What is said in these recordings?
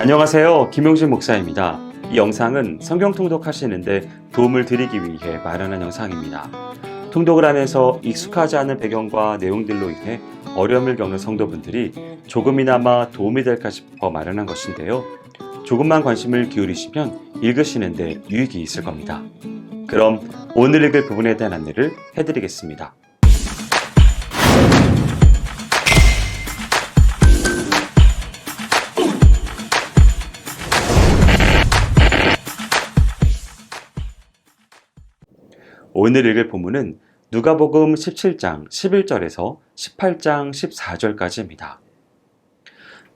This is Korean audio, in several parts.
안녕하세요. 김용진 목사입니다. 이 영상은 성경 통독하시는데 도움을 드리기 위해 마련한 영상입니다. 통독을 하면서 익숙하지 않은 배경과 내용들로 인해 어려움을 겪는 성도분들이 조금이나마 도움이 될까 싶어 마련한 것인데요. 조금만 관심을 기울이시면 읽으시는데 유익이 있을 겁니다. 그럼 오늘 읽을 부분에 대한 안내를 해드리겠습니다. 오늘 읽을 본문은 누가복음 17장 11절에서 18장 14절까지입니다.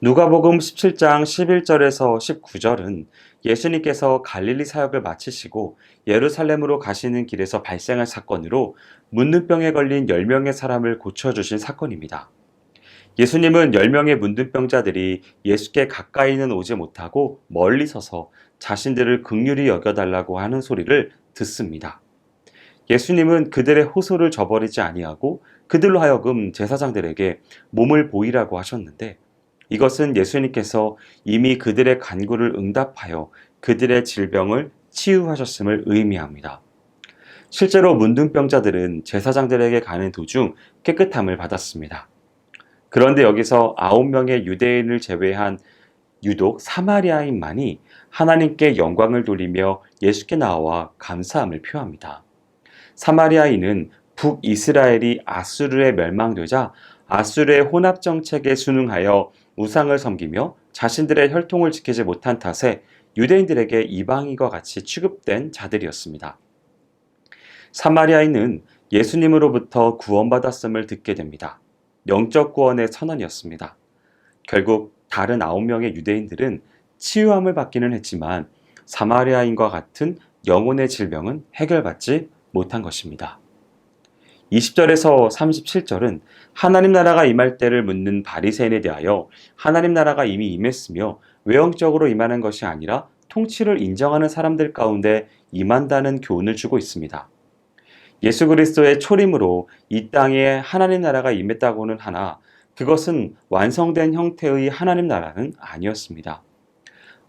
누가복음 17장 11절에서 19절은 예수님께서 갈릴리 사역을 마치시고 예루살렘으로 가시는 길에서 발생한 사건으로 문둥병에 걸린 10명의 사람을 고쳐주신 사건입니다. 예수님은 10명의 문둥병자들이 예수께 가까이는 오지 못하고 멀리 서서 자신들을 긍휼히 여겨달라고 하는 소리를 듣습니다. 예수님은 그들의 호소를 저버리지 아니하고 그들로 하여금 제사장들에게 몸을 보이라고 하셨는데, 이것은 예수님께서 이미 그들의 간구를 응답하여 그들의 질병을 치유하셨음을 의미합니다. 실제로 문둥병자들은 제사장들에게 가는 도중 깨끗함을 받았습니다. 그런데 여기서 9명의 유대인을 제외한 유독 사마리아인만이 하나님께 영광을 돌리며 예수께 나와 감사함을 표합니다. 사마리아인은 북이스라엘이 아수르에 멸망되자 아수르의 혼합 정책에 순응하여 우상을 섬기며 자신들의 혈통을 지키지 못한 탓에 유대인들에게 이방인과 같이 취급된 자들이었습니다. 사마리아인은 예수님으로부터 구원받았음을 듣게 됩니다. 영적 구원의 선언이었습니다. 결국 다른 9명의 유대인들은 치유함을 받기는 했지만 사마리아인과 같은 영혼의 질병은 해결받지 못한 것입니다. 20절에서 37절은 하나님 나라가 임할 때를 묻는 바리새인에 대하여 하나님 나라가 이미 임했으며 외형적으로 임하는 것이 아니라 통치를 인정하는 사람들 가운데 임한다는 교훈을 주고 있습니다. 예수 그리스도의 초림으로 이 땅에 하나님 나라가 임했다고는 하나 그것은 완성된 형태의 하나님 나라는 아니었습니다.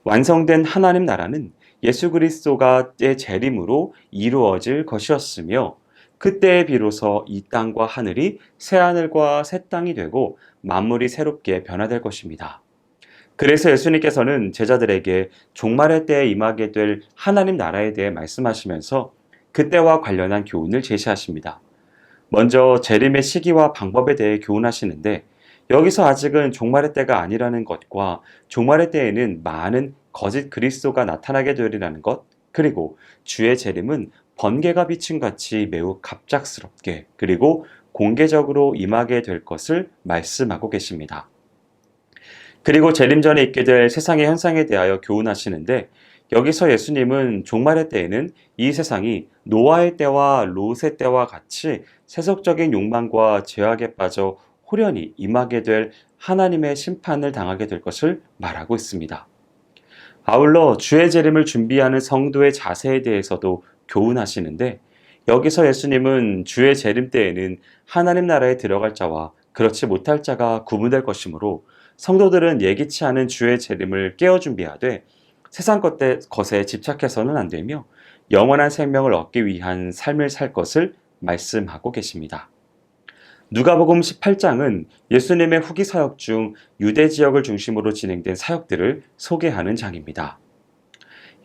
완성된 하나님 나라는 예수 그리스도가의 재림으로 이루어질 것이었으며 그때에 비로소 이 땅과 하늘이 새 하늘과 새 땅이 되고 만물이 새롭게 변화될 것입니다. 그래서 예수님께서는 제자들에게 종말의 때에 임하게 될 하나님 나라에 대해 말씀하시면서 그때와 관련한 교훈을 제시하십니다. 먼저 재림의 시기와 방법에 대해 교훈하시는데 여기서 아직은 종말의 때가 아니라는 것과 종말의 때에는 많은 거짓 그리스도가 나타나게 되리라는 것, 그리고 주의 재림은 번개가 비친 같이 매우 갑작스럽게 그리고 공개적으로 임하게 될 것을 말씀하고 계십니다. 그리고 재림 전에 있게 될 세상의 현상에 대하여 교훈하시는데 여기서 예수님은 종말의 때에는 이 세상이 노아의 때와 롯의 때와 같이 세속적인 욕망과 죄악에 빠져 호련히 임하게 될 하나님의 심판을 당하게 될 것을 말하고 있습니다. 아울러 주의 재림을 준비하는 성도의 자세에 대해서도 교훈하시는데 여기서 예수님은 주의 재림 때에는 하나님 나라에 들어갈 자와 그렇지 못할 자가 구분될 것이므로 성도들은 예기치 않은 주의 재림을 깨어 준비하되 세상 것에 집착해서는 안 되며 영원한 생명을 얻기 위한 삶을 살 것을 말씀하고 계십니다. 누가복음 18장은 예수님의 후기 사역 중 유대 지역을 중심으로 진행된 사역들을 소개하는 장입니다.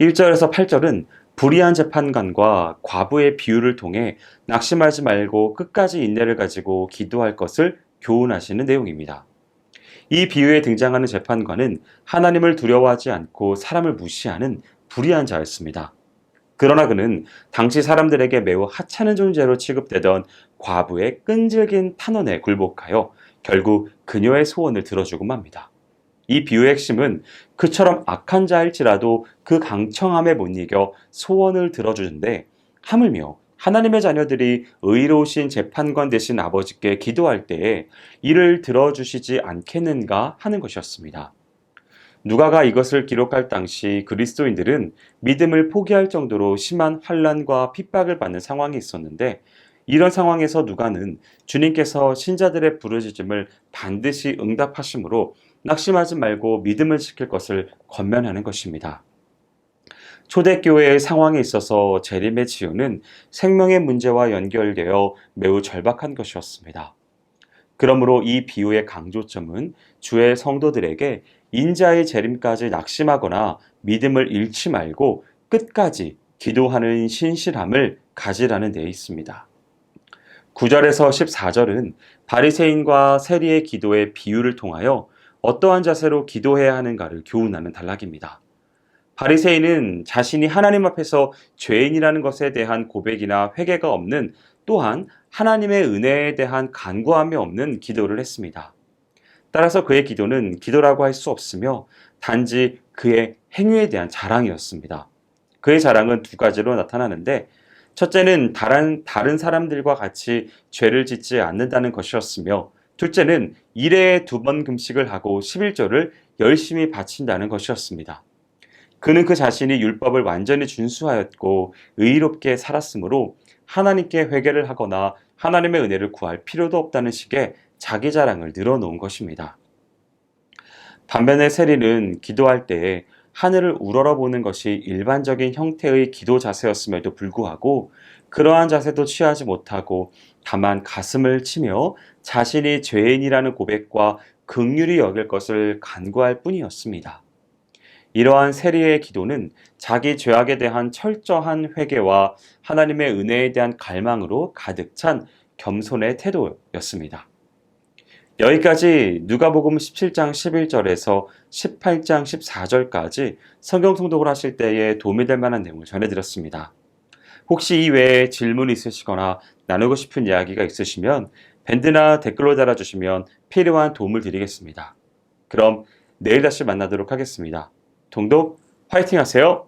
1절에서 8절은 불의한 재판관과 과부의 비유를 통해 낙심하지 말고 끝까지 인내를 가지고 기도할 것을 교훈하시는 내용입니다. 이 비유에 등장하는 재판관은 하나님을 두려워하지 않고 사람을 무시하는 불의한 자였습니다. 그러나 그는 당시 사람들에게 매우 하찮은 존재로 취급되던 과부의 끈질긴 탄원에 굴복하여 결국 그녀의 소원을 들어주고 맙니다. 이 비유의 핵심은 그처럼 악한 자일지라도 그 강청함에 못 이겨 소원을 들어주는데 하물며 하나님의 자녀들이 의로우신 재판관 되신 아버지께 기도할 때에 이를 들어주시지 않겠는가 하는 것이었습니다. 누가가 이것을 기록할 당시 그리스도인들은 믿음을 포기할 정도로 심한 환난과 핍박을 받는 상황이 있었는데 이런 상황에서 누가는 주님께서 신자들의 부르짖음을 반드시 응답하심으로 낙심하지 말고 믿음을 지킬 것을 권면하는 것입니다. 초대교회의 상황에 있어서 재림의 치유는 생명의 문제와 연결되어 매우 절박한 것이었습니다. 그러므로 이 비유의 강조점은 주의 성도들에게 인자의 재림까지 낙심하거나 믿음을 잃지 말고 끝까지 기도하는 신실함을 가지라는 데 있습니다. 9절에서 14절은 바리새인과 세리의 기도의 비유를 통하여 어떠한 자세로 기도해야 하는가를 교훈하는 단락입니다. 바리새인은 자신이 하나님 앞에서 죄인이라는 것에 대한 고백이나 회개가 없는, 또한 하나님의 은혜에 대한 간구함이 없는 기도를 했습니다. 따라서 그의 기도는 기도라고 할 수 없으며 단지 그의 행위에 대한 자랑이었습니다. 그의 자랑은 두 가지로 나타나는데, 첫째는 다른 사람들과 같이 죄를 짓지 않는다는 것이었으며, 둘째는 일회에 2번 금식을 하고 11조를 열심히 바친다는 것이었습니다. 그는 그 자신이 율법을 완전히 준수하였고 의롭게 살았으므로 하나님께 회개를 하거나 하나님의 은혜를 구할 필요도 없다는 식의 자기 자랑을 늘어놓은 것입니다. 반면에 세리는 기도할 때에 하늘을 우러러보는 것이 일반적인 형태의 기도 자세였음에도 불구하고 그러한 자세도 취하지 못하고 다만 가슴을 치며 자신이 죄인이라는 고백과 긍휼히 여길 것을 간구할 뿐이었습니다. 이러한 세리의 기도는 자기 죄악에 대한 철저한 회개와 하나님의 은혜에 대한 갈망으로 가득 찬 겸손의 태도였습니다. 여기까지 누가복음 17장 11절에서 18장 14절까지 성경 통독을 하실 때에 도움이 될 만한 내용을 전해드렸습니다. 혹시 이 외에 질문이 있으시거나 나누고 싶은 이야기가 있으시면 밴드나 댓글로 달아주시면 필요한 도움을 드리겠습니다. 그럼 내일 다시 만나도록 하겠습니다. 통독 화이팅 하세요.